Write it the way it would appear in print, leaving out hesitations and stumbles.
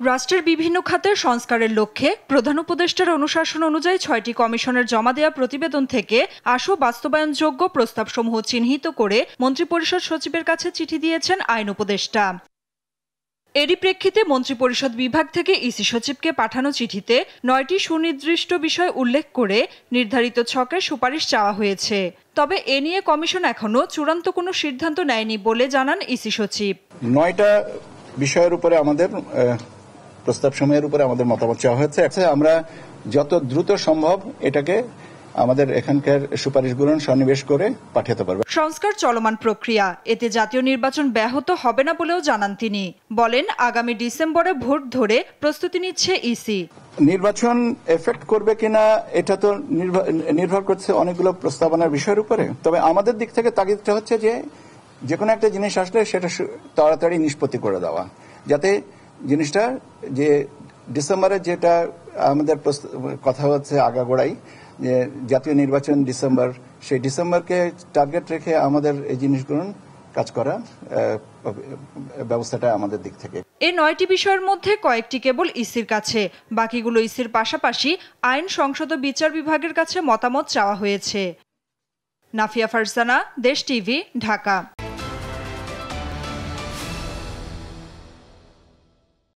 রাষ্ট্রের বিভিন্ন খাতের সংস্কারের লক্ষ্যে প্রধান উপদেষ্টার অনুশাসন অনুযায়ী ৬টি কমিশনের জমা দেওয়া প্রতিবেদন থেকে আশু বাস্তবায়নযোগ্য প্রস্তাবসমূহ চিহ্নিত করে মন্ত্রিপরিষদ সচিবের কাছে চিঠি দিয়েছেন আইন উপদেষ্টা। এরই প্রেক্ষিতে মন্ত্রিপরিষদ বিভাগ থেকে ইসি সচিবকে পাঠানো চিঠিতে ৯টি সুনির্দিষ্ট বিষয় উল্লেখ করে নির্ধারিত ছকে সুপারিশ চাওয়া হয়েছে। তবে এ নিয়ে কমিশন এখনো চূড়ান্ত কোনো সিদ্ধান্ত নেয়নি বলে জানান ইসি সচিব। ৯টা বিষয়ের উপরে আমাদের প্রস্তাব সময়ের উপরে আমাদের মতামত চাওয়া হয়েছে। আমরা যত দ্রুত সম্ভব এটাকে আমাদের এখানকার সুপারিশগুলো সন্নিবেশ করে পাঠাতে পারব। সংস্কার চলমান প্রক্রিয়া, এতে জাতীয় নির্বাচন ব্যাহত হবে না বলেও জানান তিনি। বলেন, আগামী ডিসেম্বরে ভোট ধরে প্রস্তুতি নিচ্ছে ইসি। নির্বাচন এফেক্ট করবে কিনা এটা তো নির্ভর করছে অনেকগুলো প্রস্তাবনার বিষয়ের উপরে। তবে আমাদের দিক থেকে তাগিদটা হচ্ছে যে কোনো একটা জিনিস আসলে সেটা তাড়াতাড়ি নিষ্পত্তি করে দেওয়া, যাতে জিনিসটা যে ডিসেম্বরে যেটা আমাদের কথা হচ্ছে আগাগোড়াই যে জাতীয় নির্বাচন ডিসেম্বর, সেই ডিসেম্বরকে টার্গেট রেখে আমাদের এই জিনিসগুলো কাজ করা ব্যবস্থাটা আমাদের দিক থেকে। এই ৯টি বিষয়ের মধ্যে কয়েকটি কেবল ইসির কাছে, বাকিগুলো ইসির পাশাপাশি আইন, সংসদ ও বিচার বিভাগের কাছে মতামত চাওয়া হয়েছে। নাফিয়া ফারজানা, দেশ টিভি, ঢাকা।